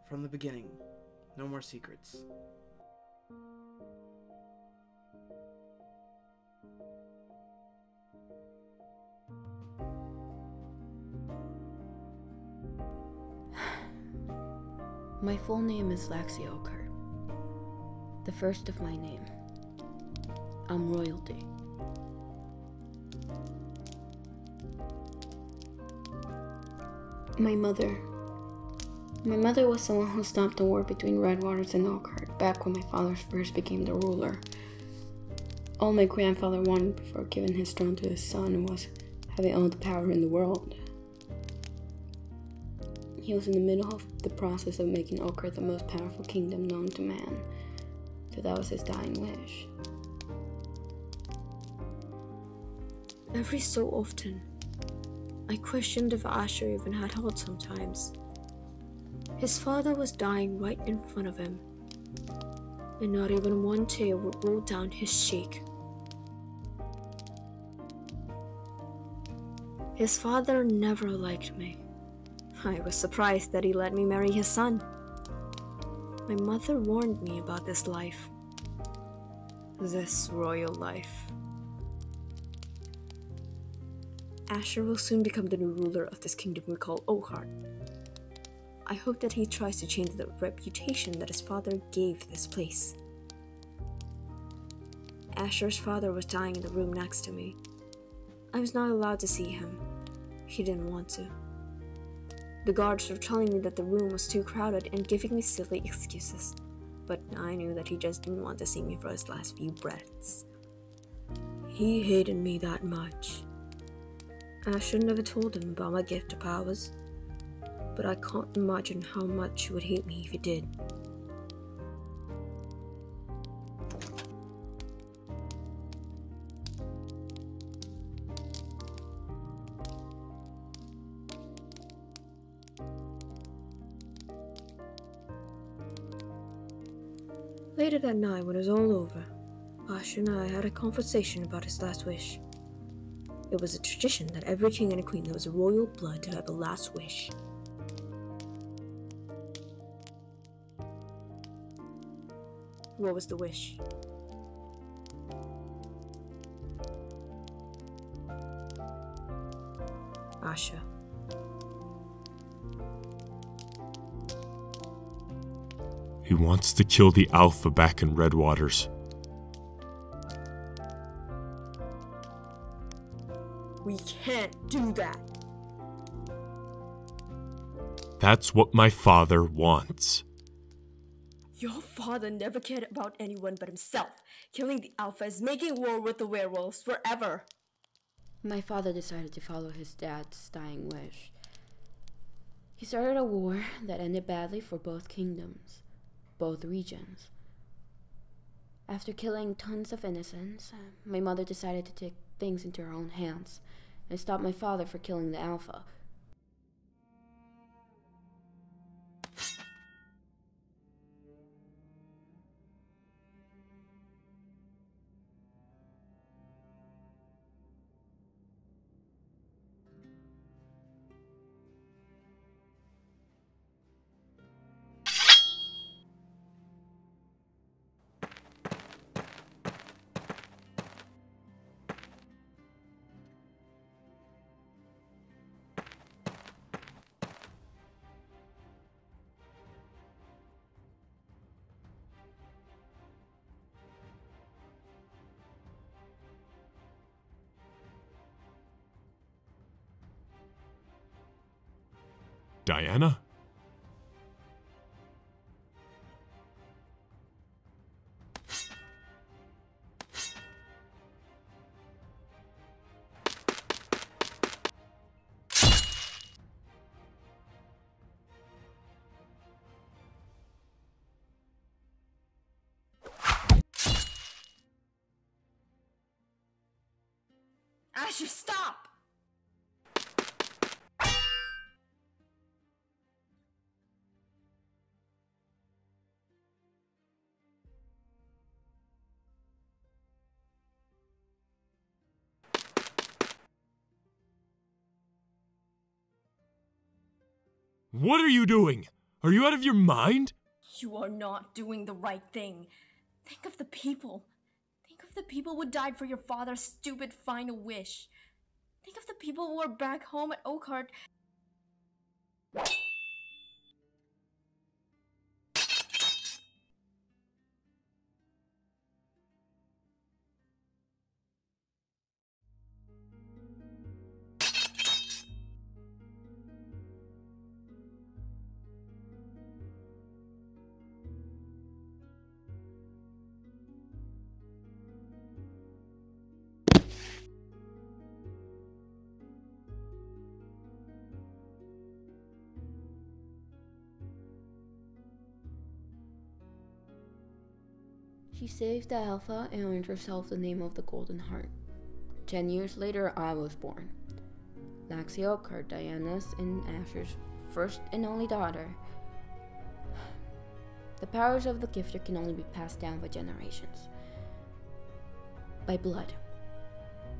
From the beginning, no more secrets. My full name is Laxy, the first of my name. I'm royalty. My mother was someone who stopped the war between Redwaters and Oakhart back when my father first became the ruler. All my grandfather wanted before giving his throne to his son was having all the power in the world. He was in the middle of the process of making Oakhart the most powerful kingdom known to man, so that was his dying wish. Every so often, I questioned if Asher even had heart sometimes. His father was dying right in front of him, and not even one tear would roll down his cheek. His father never liked me. I was surprised that he let me marry his son. My mother warned me about this life. This royal life. Asher will soon become the new ruler of this kingdom we call Oakhart. I hope that he tries to change the reputation that his father gave this place. Asher's father was dying in the room next to me. I was not allowed to see him. He didn't want to. The guards were telling me that the room was too crowded and giving me silly excuses, but I knew that he just didn't want to see me for his last few breaths. He hated me that much. Asher never told him about my gift of powers, but I can't imagine how much he would hate me if he did. Later that night, when it was all over, Asher and I had a conversation about his last wish. It was a tradition that every king and a queen that was royal blood to have a last wish. What was the wish? Asher. He wants to kill the Alpha back in Redwaters. We can't do that. That's what my father wants. Your father never cared about anyone but himself. Killing the Alpha is making war with the werewolves forever. My father decided to follow his dad's dying wish. He started a war that ended badly for both kingdoms, both regions. After killing tons of innocents, my mother decided to take things into her own hands and stop my father for killing the Alpha. Diana? Asher, stop! What are you doing? Are you out of your mind? You are not doing the right thing. Think of the people. Think of the people who died for your father's stupid final wish. Think of the people who are back home at Oakhart. She saved the Alpha and earned herself the name of the Golden Heart. 10 years later, I was born. Laxy Oakhart, Diana's and Asher's first and only daughter. The powers of the gifter can only be passed down by generations. By blood.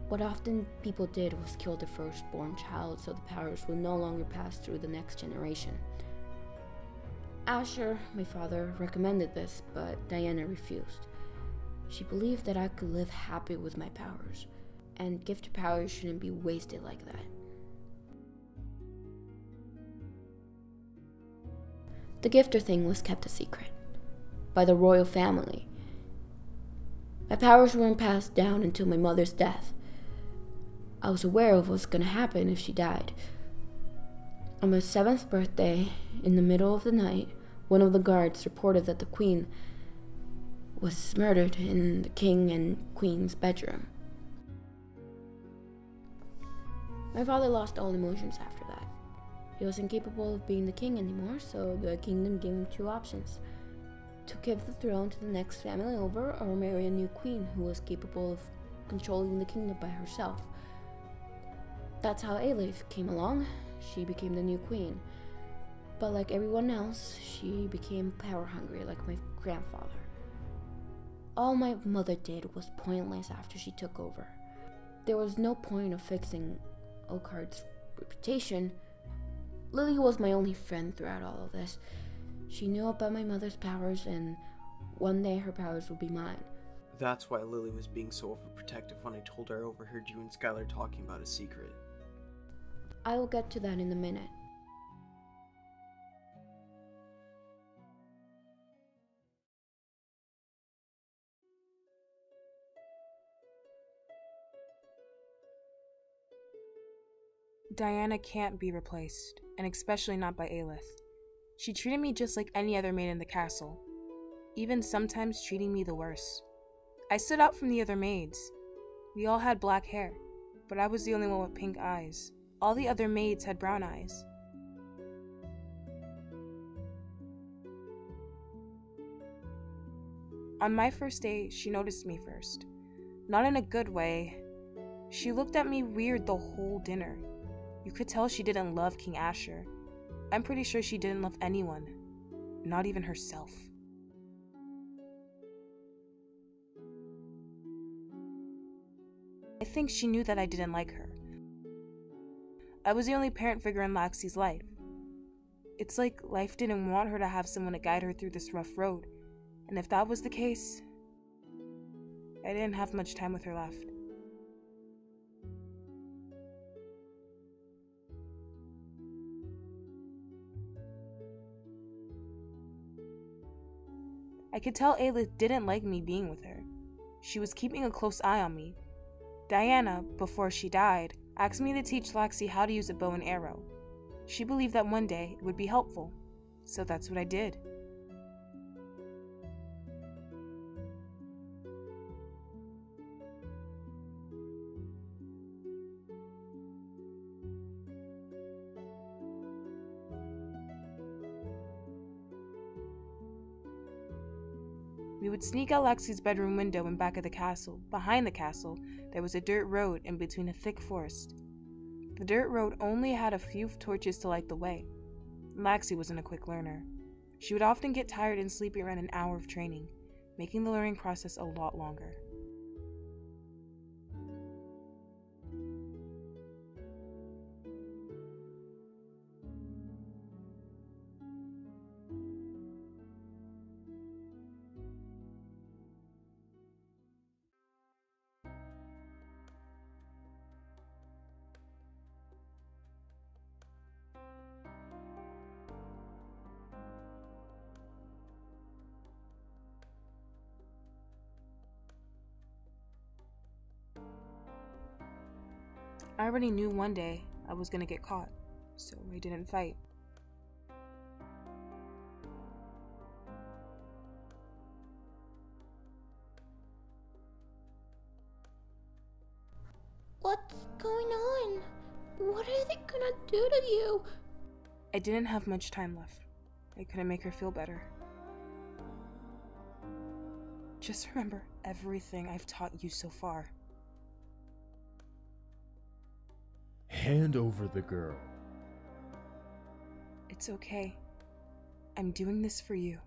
What often people did was kill the firstborn child so the powers would no longer pass through the next generation. Asher, my father, recommended this, but Diana refused. She believed that I could live happy with my powers, and gifted powers shouldn't be wasted like that. The gifter thing was kept a secret by the royal family. My powers weren't passed down until my mother's death. I was aware of what was going to happen if she died. On my 7th birthday, in the middle of the night, one of the guards reported that the queen was murdered in the king and queen's bedroom. My father lost all emotions after that. He was incapable of being the king anymore, so the kingdom gave him 2 options: to give the throne to the next family over, or marry a new queen who was capable of controlling the kingdom by herself. That's how Aelith came along. She became the new queen. But like everyone else, she became power-hungry like my grandfather. All my mother did was pointless after she took over. There was no point of fixing Oakhart's reputation. Lily was my only friend throughout all of this. She knew about my mother's powers, and one day her powers would be mine. That's why Lily was being so overprotective when I told her I overheard you and Skylar talking about a secret. I will get to that in a minute. Diana can't be replaced, and especially not by Aelith. She treated me just like any other maid in the castle, even sometimes treating me the worse. I stood out from the other maids. We all had black hair, but I was the only one with pink eyes. All the other maids had brown eyes. On my first day, she noticed me first. Not in a good way. She looked at me weird the whole dinner. You could tell she didn't love King Asher. I'm pretty sure she didn't love anyone, not even herself. I think she knew that I didn't like her. I was the only parent figure in Laxy's life. It's like life didn't want her to have someone to guide her through this rough road, and if that was the case, I didn't have much time with her left. I could tell Aelith didn't like me being with her. She was keeping a close eye on me. Diana, before she died, asked me to teach Laxy how to use a bow and arrow. She believed that one day it would be helpful, so that's what I did. We would sneak out Laxy's bedroom window and back of the castle. Behind the castle, there was a dirt road in between a thick forest. The dirt road only had a few torches to light the way. Laxy wasn't a quick learner. She would often get tired and sleepy around an hour of training, making the learning process a lot longer. I already knew one day I was gonna get caught, so I didn't fight. What's going on? What are they gonna do to you? I didn't have much time left. I couldn't make her feel better. Just remember everything I've taught you so far. Hand over the girl. It's okay. I'm doing this for you.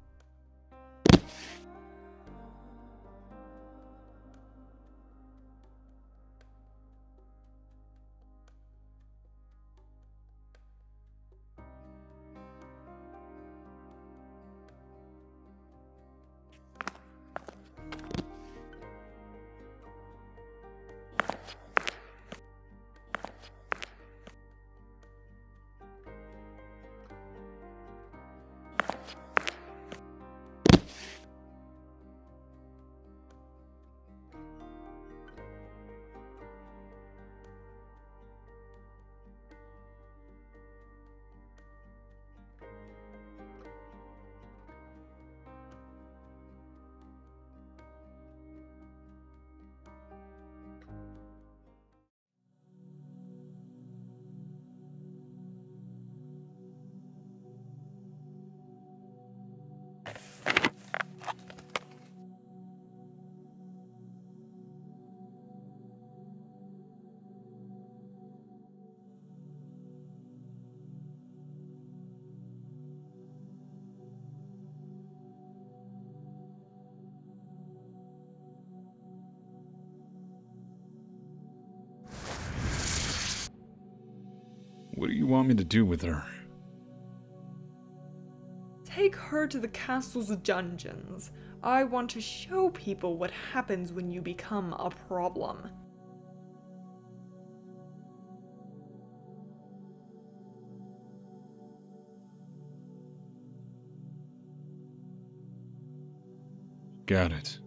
What do you want me to do with her? Take her to the castle's dungeons. I want to show people what happens when you become a problem. Got it.